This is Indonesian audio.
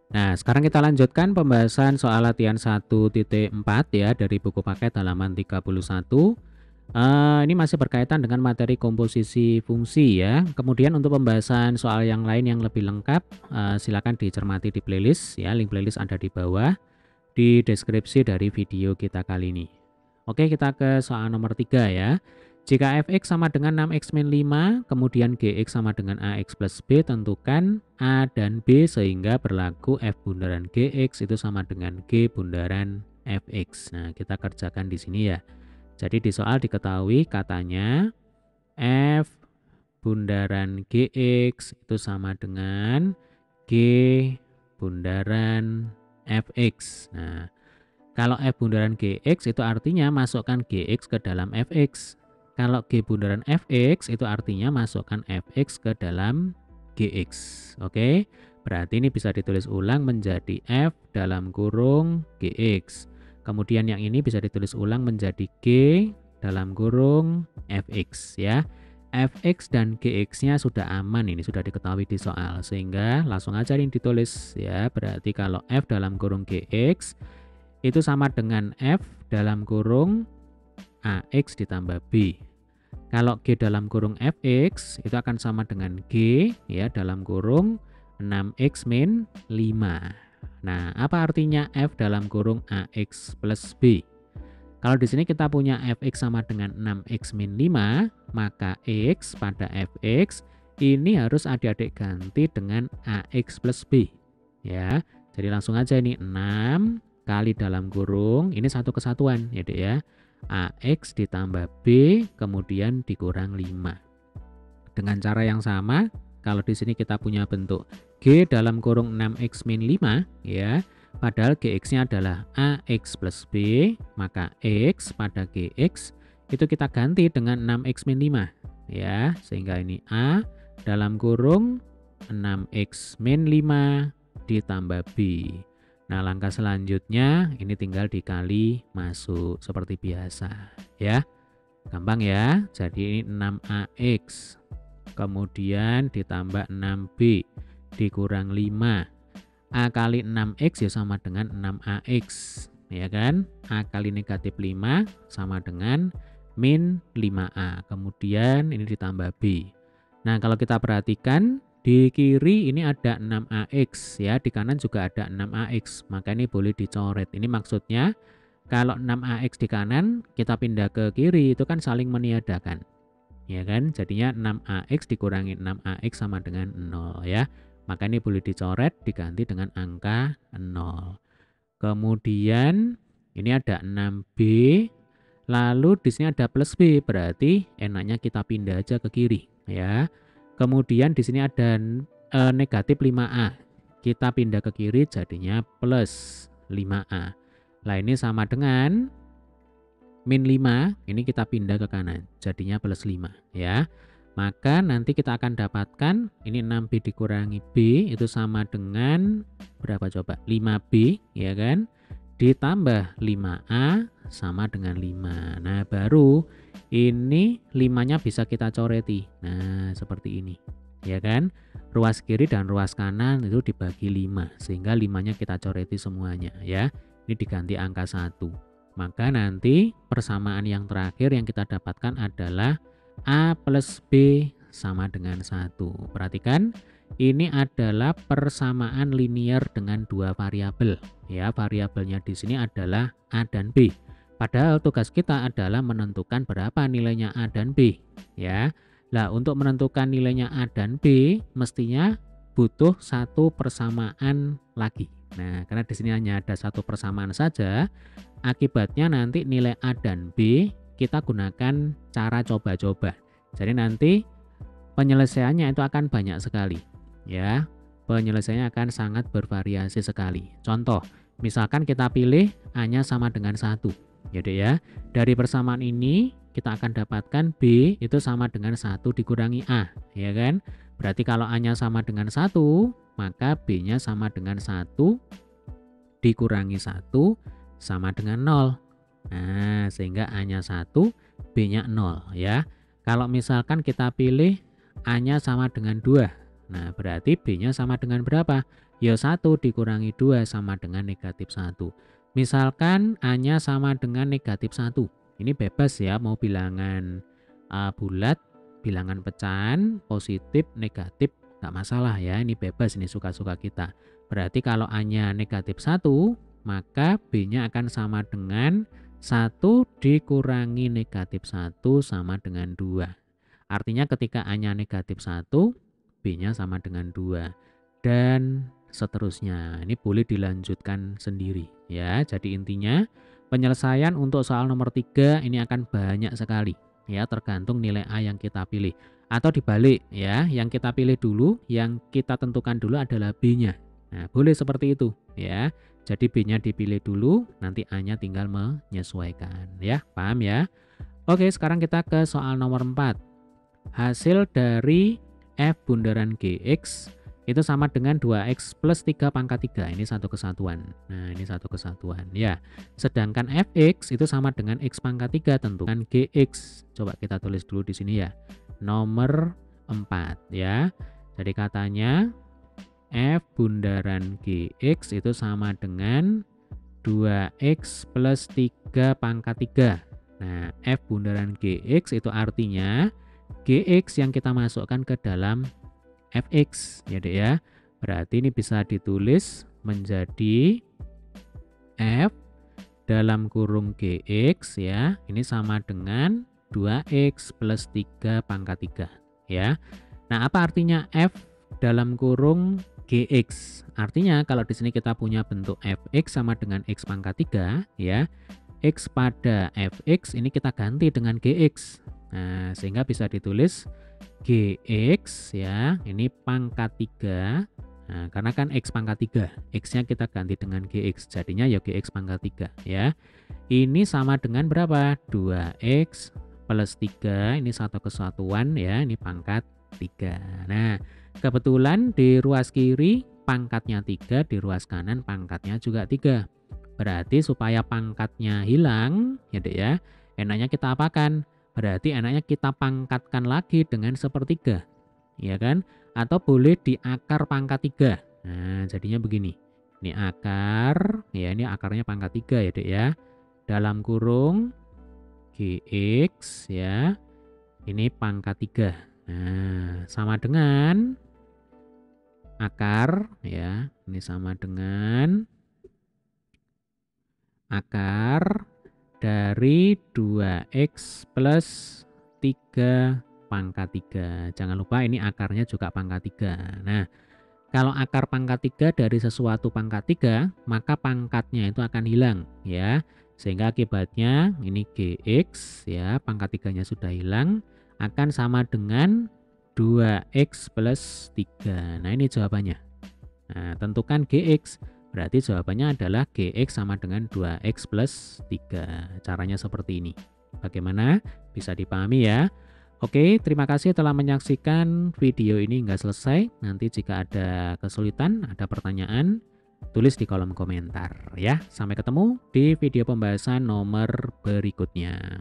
Nah, sekarang kita lanjutkan pembahasan soal latihan 1.4 ya dari buku paket halaman 31. Ini masih berkaitan dengan materi komposisi fungsi ya. Kemudian untuk pembahasan soal yang lain yang lebih lengkap, silakan dicermati di playlist ya. Link playlist ada di bawah di deskripsi dari video kita kali ini. Oke, kita ke soal nomor 3 ya. Jika fx sama dengan 6x min 5, kemudian gx sama dengan ax plus b, tentukan a dan b sehingga berlaku f bundaran gx itu sama dengan g bundaran fx. Nah, kita kerjakan di sini ya. Jadi di soal diketahui katanya f bundaran gx itu sama dengan g bundaran fx. Nah, kalau f bundaran gx itu artinya masukkan gx ke dalam fx. Kalau g bundaran fx itu artinya masukkan fx ke dalam gx. Oke, berarti ini bisa ditulis ulang menjadi f dalam kurung gx. Kemudian yang ini bisa ditulis ulang menjadi g dalam kurung fx ya. Fx dan gx-nya sudah aman, ini sudah diketahui di soal, sehingga langsung aja ini ditulis ya. Berarti kalau f dalam kurung gx itu sama dengan f dalam kurung ax ditambah b. Kalau g dalam kurung fx itu akan sama dengan g ya dalam kurung 6x min 5. Nah, apa artinya f dalam kurung ax plus b? Kalau di sini kita punya fx sama dengan 6x min 5, maka x pada fx ini harus adik-adik ganti dengan ax plus b. Ya, jadi langsung aja ini 6 kali dalam kurung, ini satu kesatuan ya Dek ya. ax ditambah b kemudian dikurang 5. Dengan cara yang sama, kalau di sini kita punya bentuk g dalam kurung 6x min 5 ya. Padahal gx-nya adalah ax plus b, maka x pada gx itu kita ganti dengan 6x min 5 ya, sehingga ini a dalam kurung 6x min 5 ditambah b. Nah, langkah selanjutnya ini tinggal dikali masuk seperti biasa ya. Gampang ya. Jadi ini 6ax kemudian ditambah 6b dikurang 5. A kali 6x ya sama dengan 6ax ya kan. A kali negatif 5 sama dengan min 5a. Kemudian ini ditambah b. Nah, kalau kita perhatikan di kiri ini ada 6ax ya, di kanan juga ada 6ax. Maka ini boleh dicoret. Ini maksudnya kalau 6ax di kanan kita pindah ke kiri itu kan saling meniadakan. Ya kan? Jadinya 6ax dikurangi 6ax sama dengan 0 ya. Maka ini boleh dicoret diganti dengan angka 0. Kemudian ini ada 6b. Lalu di sini ada plus b, berarti enaknya kita pindah aja ke kiri ya. Kemudian di sini ada negatif 5a. Kita pindah ke kiri jadinya plus 5a. Nah, ini sama dengan min 5, ini kita pindah ke kanan, jadinya plus 5 ya. Maka nanti kita akan dapatkan ini 6b dikurangi b itu sama dengan berapa coba? 5b ya kan? Ditambah 5a sama dengan 5. Nah, baru ini 5-nya bisa kita coreti. Nah, seperti ini. Ya kan? Ruas kiri dan ruas kanan itu dibagi 5 sehingga 5-nya kita coreti semuanya ya. Ini diganti angka 1. Maka nanti persamaan yang terakhir yang kita dapatkan adalah A plus B sama dengan 1. Perhatikan, ini adalah persamaan linear dengan dua variabel. Ya, variabelnya di sini adalah A dan B. Padahal tugas kita adalah menentukan berapa nilainya A dan B. Ya, nah untuk menentukan nilainya A dan B, mestinya butuh satu persamaan lagi. Nah, karena di sini hanya ada satu persamaan saja, akibatnya nanti nilai A dan B kita gunakan cara coba-coba. Jadi nanti penyelesaiannya itu akan banyak sekali. Ya, penyelesaiannya akan sangat bervariasi sekali. Contoh, misalkan kita pilih A-nya sama dengan 1. Jadi ya, dari persamaan ini kita akan dapatkan B itu sama dengan 1 dikurangi A. Ya kan? Berarti kalau A-nya sama dengan 1, maka B-nya sama dengan 1 dikurangi 1 sama dengan 0. Nah, sehingga A-nya 1, B-nya 0 ya. Kalau misalkan kita pilih A-nya sama dengan 2. Nah, berarti B-nya sama dengan berapa? Ya 1 dikurangi 2 sama dengan negatif 1. Misalkan A-nya sama dengan negatif 1. Ini bebas ya, mau bilangan bulat, bilangan pecahan, positif, negatif, nggak masalah ya. Ini bebas, ini suka-suka kita. Berarti kalau A-nya negatif 1, maka B-nya akan sama dengan 1 dikurangi negatif 1 sama dengan 2. Artinya ketika A-nya negatif 1, B-nya sama dengan 2. Dan seterusnya. Ini boleh dilanjutkan sendiri ya. Jadi intinya penyelesaian untuk soal nomor 3 ini akan banyak sekali ya, tergantung nilai A yang kita pilih. Atau dibalik ya, yang kita pilih dulu, yang kita tentukan dulu adalah B-nya. Nah, boleh seperti itu ya. Jadi B-nya dipilih dulu, nanti A-nya tinggal menyesuaikan ya. Paham ya? Oke, sekarang kita ke soal nomor 4. Hasil dari F bundaran GX itu sama dengan 2X plus 3 pangkat 3. Ini satu kesatuan. Nah, ini satu kesatuan ya. Sedangkan Fx itu sama dengan X pangkat 3. Tentukan GX. Coba kita tulis dulu di sini ya. Nomor 4 ya. Jadi katanya F bundaran GX itu sama dengan 2X plus 3 pangkat 3. Nah, F bundaran GX itu artinya GX yang kita masukkan ke dalam Fx ya Dek ya. Berarti ini bisa ditulis menjadi F dalam kurung GX ya. Ini sama dengan 2X plus 3 pangkat 3 ya. Nah, apa artinya F dalam kurung GX? Artinya kalau di sini kita punya bentuk Fx sama dengan X pangkat 3 ya. X pada Fx ini kita ganti dengan GX. Nah, sehingga bisa ditulis GX ya, ini pangkat 3. Nah, karena kan X pangkat 3, X-nya kita ganti dengan GX, jadinya ya GX pangkat 3 ya. Ini sama dengan berapa? 2X plus 3, ini satu kesatuan ya, ini pangkat 3. Nah, kebetulan di ruas kiri pangkatnya 3, di ruas kanan pangkatnya juga 3. Berarti supaya pangkatnya hilang ya Dek ya, enaknya kita apakan? Berarti enaknya kita pangkatkan lagi dengan sepertiga, ya kan? Atau boleh di akar pangkat 3. Nah, jadinya begini. Ini akar, ya ini akarnya pangkat 3 ya Dek ya. Dalam kurung GX ya, ini pangkat 3. Nah, sama dengan akar ya, ini sama dengan akar dari 2X plus 3 pangkat 3. Jangan lupa ini akarnya juga pangkat 3. Nah, kalau akar pangkat 3 dari sesuatu pangkat 3, maka pangkatnya itu akan hilang ya. Sehingga akibatnya ini GX ya, pangkat 3-nya sudah hilang, akan sama dengan 2X plus 3. Nah, ini jawabannya. Nah, tentukan GX. Berarti jawabannya adalah GX sama dengan 2X plus 3. Caranya seperti ini. Bagaimana? Bisa dipahami ya? Oke, terima kasih telah menyaksikan video ini hingga selesai. Nanti jika ada kesulitan, ada pertanyaan, tulis di kolom komentar ya. Sampai ketemu di video pembahasan nomor berikutnya.